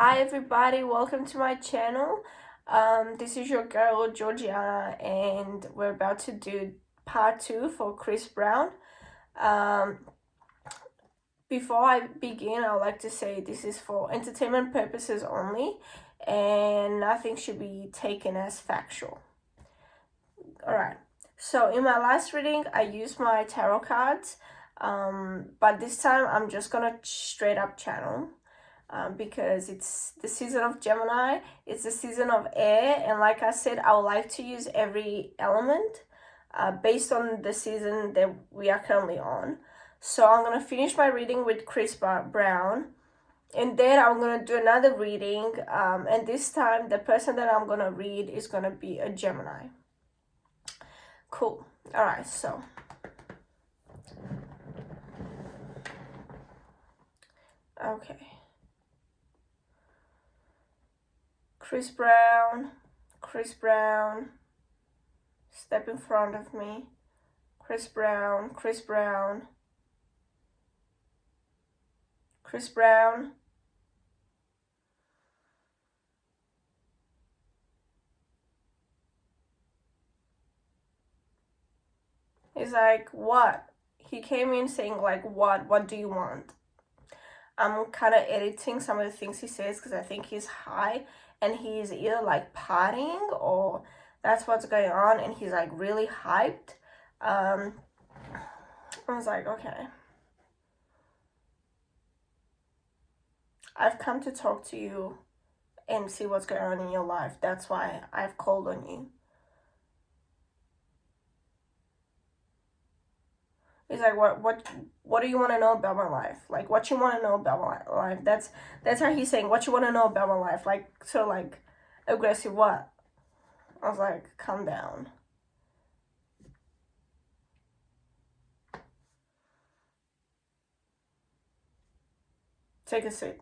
Hi everybody, welcome to my channel. This is your girl Georgiana, and we're about to do part 2 for Chris Brown. Before I begin, I would like to say this is for entertainment purposes only, and nothing should be taken as factual. Alright, so in my last reading, I used my tarot cards, but this time I'm just gonna straight up channel. Because it's the season of Gemini, it's the season of air, and like I said, I would like to use every element based on the season that we are currently on. So I'm going to finish my reading with Chris Brown, and then I'm going to do another reading, and this time the person that I'm going to read is going to be a Gemini. Cool. All right, so okay. Chris Brown, step in front of me. Chris Brown. He's like, what? He came in saying like, what do you want? I'm kind of editing some of the things he says because I think he's high and he's either like partying or that's what's going on, and he's like really hyped. I was like, okay, I've come to talk to you and see what's going on in your life. That's why I've called on you. He's like, what do you want to know about my life? Like, what you want to know about my life? That's how he's saying, what you want to know about my life? Like, sort of like aggressive. What? I was like, calm down. Take a seat.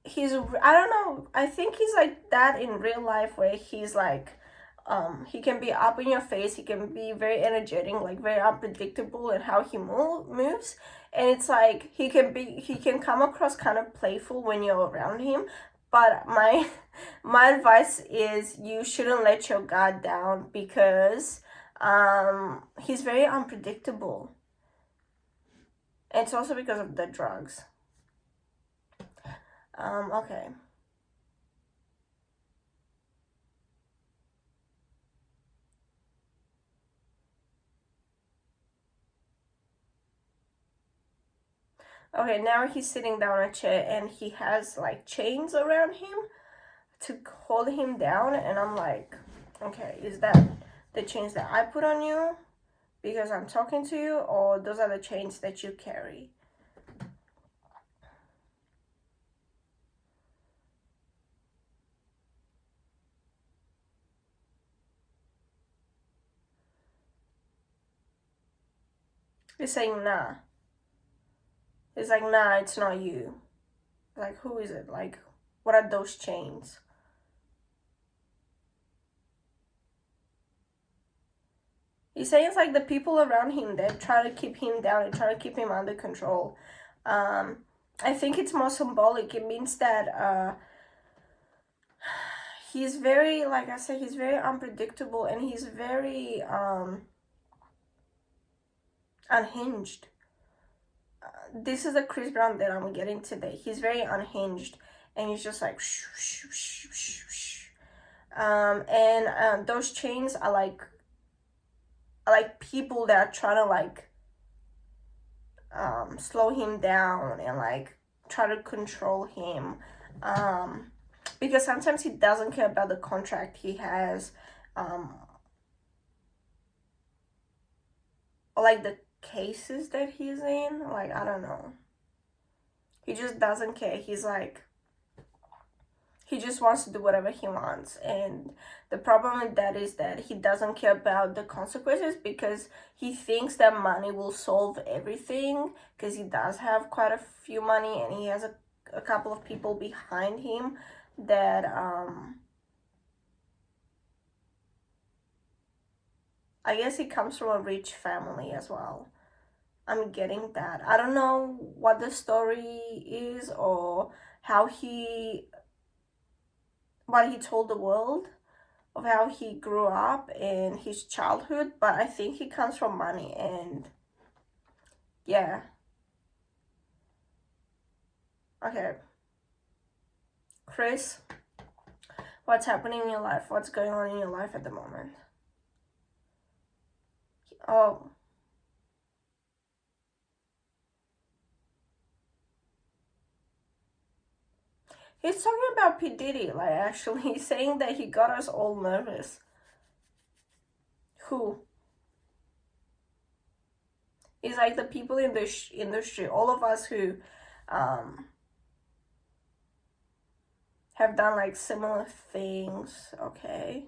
He's, I don't know, I think he's like that in real life, where he's like, he can be up in your face, he can be very energetic, like very unpredictable in how he moves, and it's like he can come across kind of playful when you're around him, but my advice is you shouldn't let your guard down, because he's very unpredictable. And it's also because of the drugs. Okay. Okay, now he's sitting down on a chair and he has like chains around him to hold him down, and I'm like, okay, is that the chains that I put on you because I'm talking to you, or those are the chains that you carry? He's saying nah. He's like, nah, it's not you. Like, who is it? Like, what are those chains? He's saying it's like the people around him that try to keep him down and try to keep him under control. I think it's more symbolic. It means that he's very, like I said, he's very unpredictable, and he's very unhinged. This is the Chris Brown that I'm getting today. He's very unhinged, and he's just like shh, shh, shh, shh, shh. Those chains are like people that are trying to like slow him down and like try to control him, because sometimes he doesn't care about the contract he has, or like the cases that he's in. Like, I don't know, he just doesn't care. He's like, he just wants to do whatever he wants, and the problem with that is that he doesn't care about the consequences, because he thinks that money will solve everything, because he does have quite a few money, and he has a couple of people behind him that I guess he comes from a rich family as well. I'm getting that. I don't know what the story is or how what he told the world of how he grew up in his childhood, but I think he comes from money. And yeah. Okay, Chris, what's happening in your life? What's going on in your life at the moment? Oh, he's talking about P. Diddy, like, actually. He's saying that he got us all nervous. Who? He's like the people in the industry, all of us who um, have done like similar things, okay?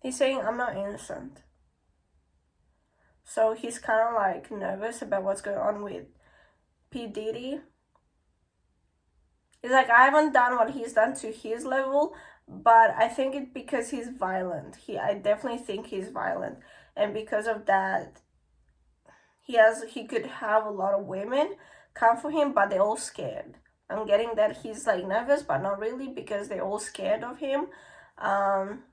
He's saying I'm not innocent. So he's kind of like nervous about what's going on with P. Diddy. He's like, I haven't done what he's done to his level, but I think it's because he's violent. I definitely think he's violent. And because of that, he could have a lot of women come for him, but they're all scared. I'm getting that he's like nervous, but not really, because they're all scared of him. Um,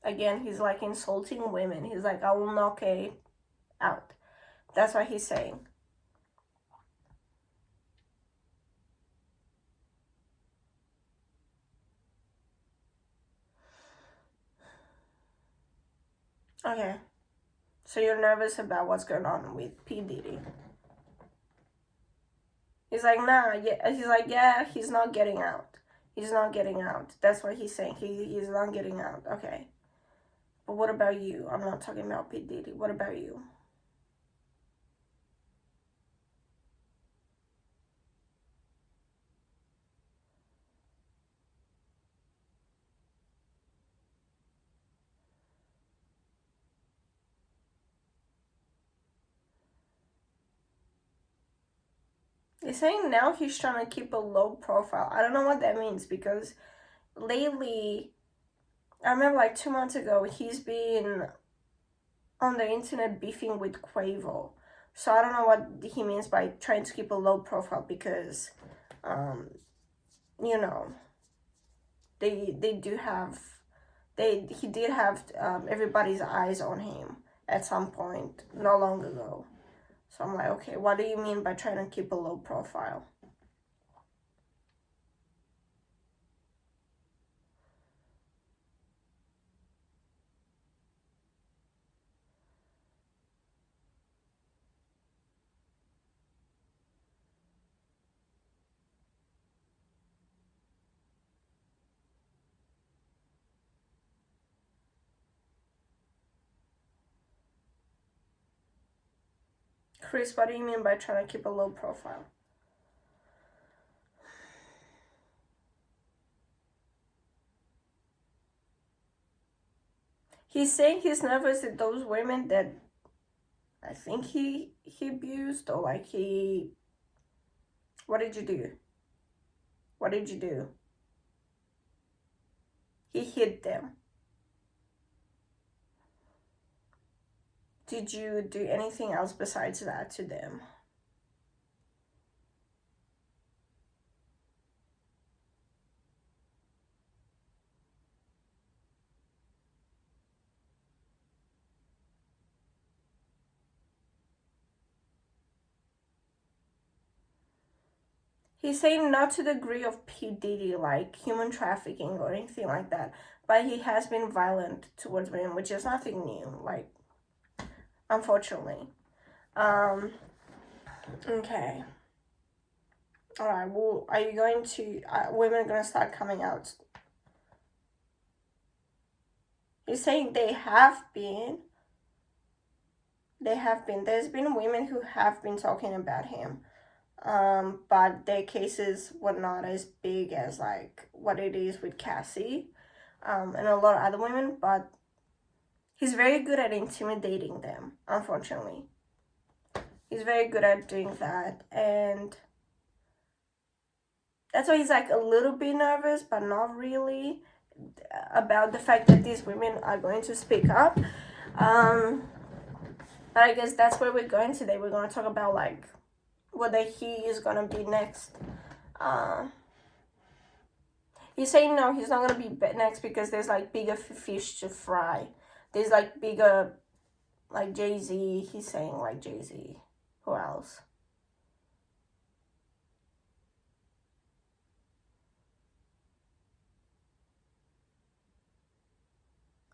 Again, he's like insulting women. He's like, I will knock A out. That's what he's saying. Okay. So you're nervous about what's going on with P. Diddy. He's like, nah, yeah. He's like, yeah, he's not getting out. He's not getting out. That's what he's saying. He's not getting out. Okay. But what about you? I'm not talking about P. Diddy. What about you? He's saying now he's trying to keep a low profile. I don't know what that means, because lately, I remember like 2 months ago, he's been on the internet beefing with Quavo. So I don't know what he means by trying to keep a low profile, because, um, you know, they do have, he did have everybody's eyes on him at some point not long ago. So I'm like, okay, what do you mean by trying to keep a low profile? Chris, what do you mean by trying to keep a low profile? He's saying he's nervous at those women that I think he abused, or like what did you do? What did you do? He hit them. Did you do anything else besides that to them? He's saying not to the degree of P. Diddy, like human trafficking or anything like that, but he has been violent towards women, which is nothing new, like, unfortunately. Okay. Alright, well, are you going to, women are going to start coming out? He's saying they have been. There's been women who have been talking about him. But their cases were not as big as like what it is with Cassie, and a lot of other women, but he's very good at intimidating them, unfortunately. He's very good at doing that, and that's why he's like a little bit nervous, but not really. about the fact that these women are going to speak up. But I guess that's where we're going today. We're going to talk about like whether he is going to be next. He's saying no, he's not going to be next because there's like bigger fish to fry. There's like bigger, like Jay-Z. He's saying like Jay-Z. Who else?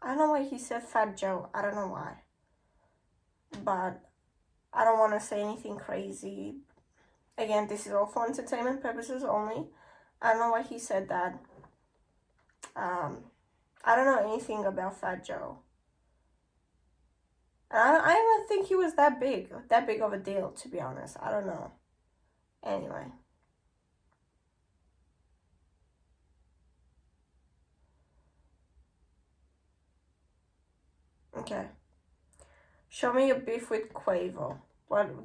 I don't know why he said Fat Joe. I don't know why. But I don't want to say anything crazy. Again, this is all for entertainment purposes only. I don't know why he said that. I don't know anything about Fat Joe. I don't even think he was that big of a deal, to be honest. I don't know. Anyway. Okay. Show me your beef with Quavo.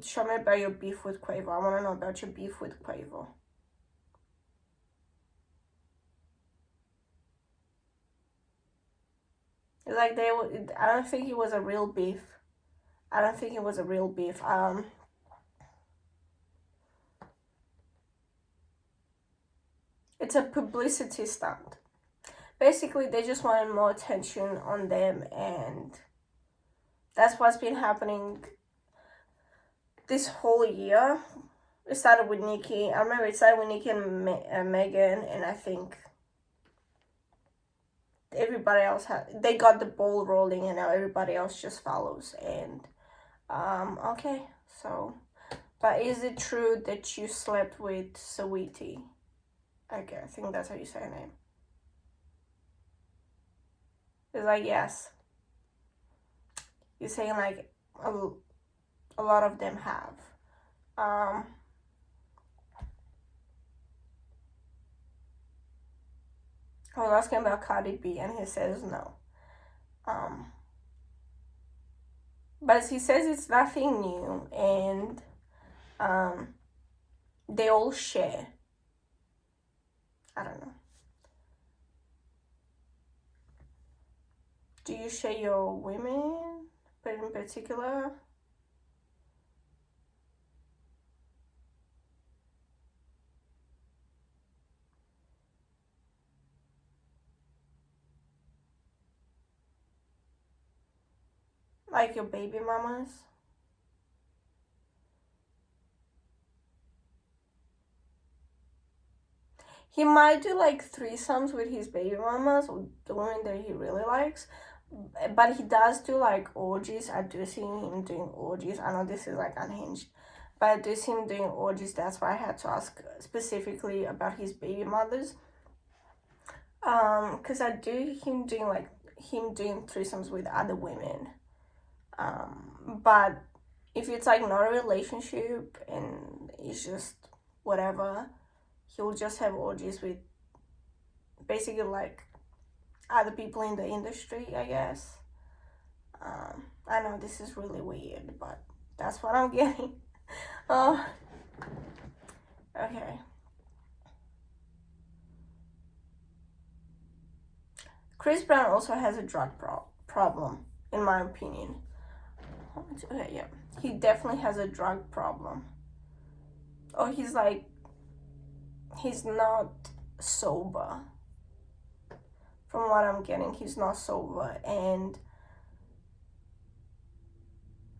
Show me about your beef with Quavo. I want to know about your beef with Quavo. Like I don't think it was a real beef. I don't think it was a real beef. It's a publicity stunt. Basically, they just wanted more attention on them, and that's what's been happening this whole year. It started with Nicki. I remember it started with Nicki and Megan, and I think everybody else they got the ball rolling, and now everybody else just follows. And okay, so, but is it true that you slept with Saweetie? Okay, I think that's how you say her name. It's like, yes. You're saying like a lot of them have. I was asking about Cardi B, and he says no. But he says it's nothing new, and they all share. I don't know. Do you share your women, but in particular? Like your baby mamas? He might do like threesomes with his baby mamas, or the women that he really likes. But he does do like orgies. I do see him doing orgies. I know this is like unhinged, but I do see him doing orgies. That's why I had to ask specifically about his baby mothers. Because I do him doing threesomes with other women. But if it's like not a relationship and it's just whatever, he'll just have orgies with basically like other people in the industry, I guess. I know this is really weird, but that's what I'm getting. Oh, okay. Chris Brown also has a drug problem, in my opinion. Okay, yeah, he definitely has a drug problem. Oh, he's not sober. From what I'm getting, he's not sober, and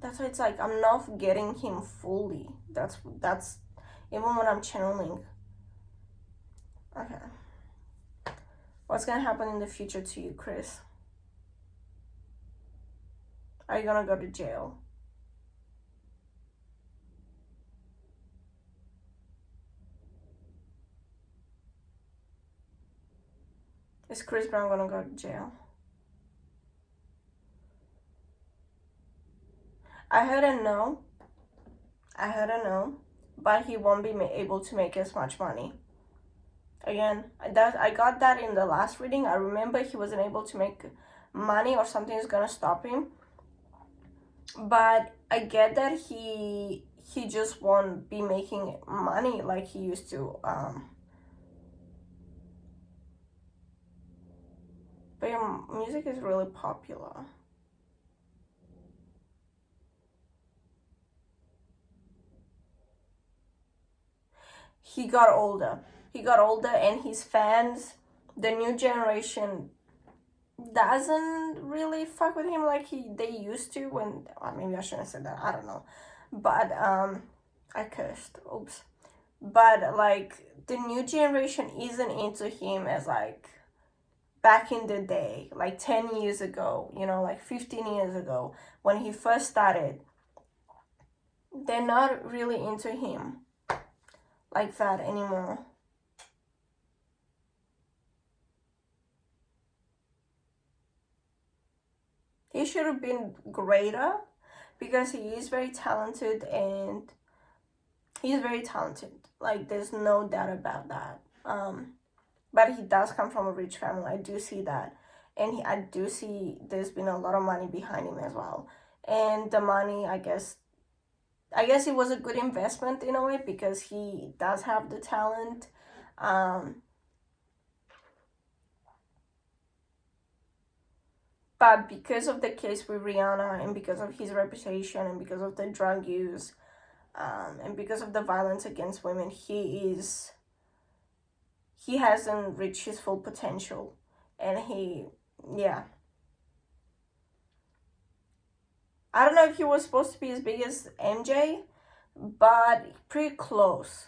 that's why it's like I'm not getting him fully. That's even when I'm channeling. Okay. What's gonna happen in the future to you, Chris? Are you gonna go to jail? Is Chris Brown gonna go to jail? I heard a no. But he won't be able to make as much money. Again, I got that in the last reading. I remember he wasn't able to make money or something is gonna stop him. But I get that he just won't be making money like he used to. But your music is really popular. He got older. He got older, and his fans, the new generation, doesn't really fuck with him like they used to when. Maybe I shouldn't have said that. I don't know, but I cursed. Oops. But like the new generation isn't into him as like back in the day, like 10 years ago, like 15 years ago when he first started. They're not really into him like that anymore. He should have been greater because he is very talented, and he's very talented. Like there's no doubt about that. But he does come from a rich family. I do see that, and I do see there's been a lot of money behind him as well. And the money, I guess it was a good investment in a way because he does have the talent. But because of the case with Rihanna, and because of his reputation, and because of the drug use, and because of the violence against women, he hasn't reached his full potential, and yeah. I don't know if he was supposed to be as big as MJ, but pretty close.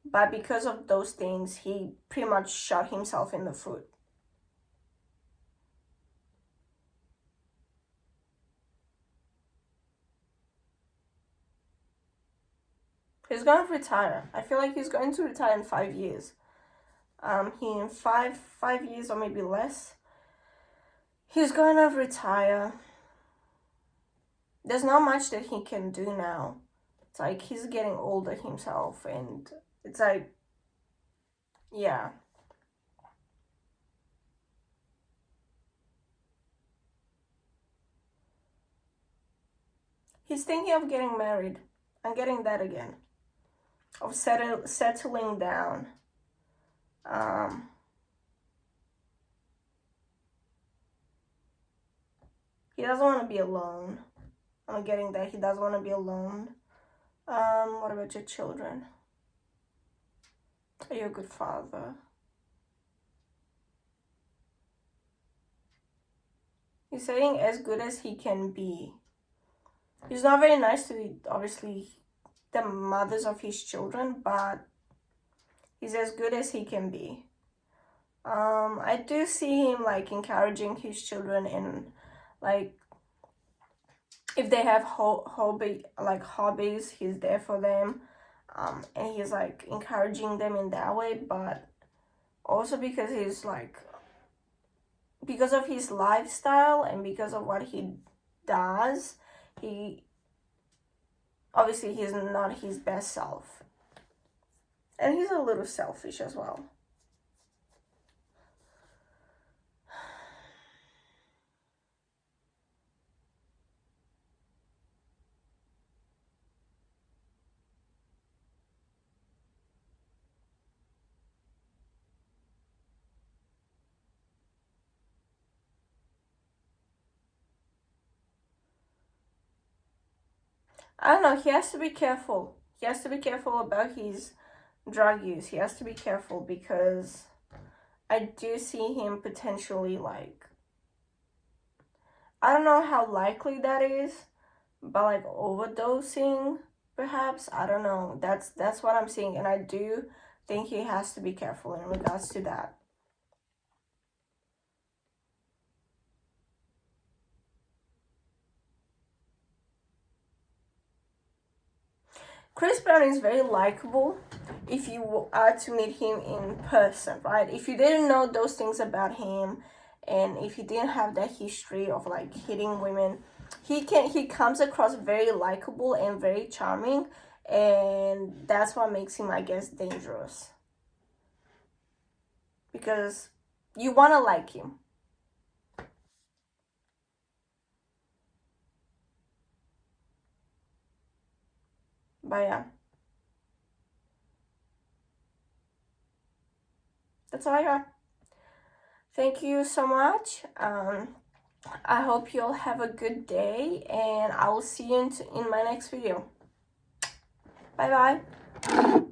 But because of those things, he pretty much shot himself in the foot. He's going to retire. I feel like he's going to retire in 5 years. He in five years or maybe less, he's going to retire. There's not much that he can do now. It's like he's getting older himself, and it's like, yeah. He's thinking of getting married and getting that again, of settling down. Um, he doesn't want to be alone. I'm getting that he doesn't want to be alone. What about your children? Are you a good father? He's saying as good as he can be. He's not very nice to, obviously, the mothers of his children, but he's as good as he can be. I do see him like encouraging his children, and like if they have hobbies, he's there for them. And he's like encouraging them in that way, but also because he's like, because of his lifestyle and because of what he does, he obviously he's not his best self, and he's a little selfish as well. I don't know, he has to be careful. He has to be careful about his drug use. He has to be careful because I do see him potentially like, I don't know how likely that is, but like overdosing perhaps. I don't know. That's what I'm seeing, and I do think he has to be careful in regards to that. Chris Brown is very likable if you are to meet him in person, right? If you didn't know those things about him, and if you didn't have that history of like hitting women, he comes across very likable and very charming, and that's what makes him, I guess, dangerous. Because you want to like him. But yeah, that's all I got. Thank you so much. I hope you'll have a good day, and I will see you in my next video. Bye bye.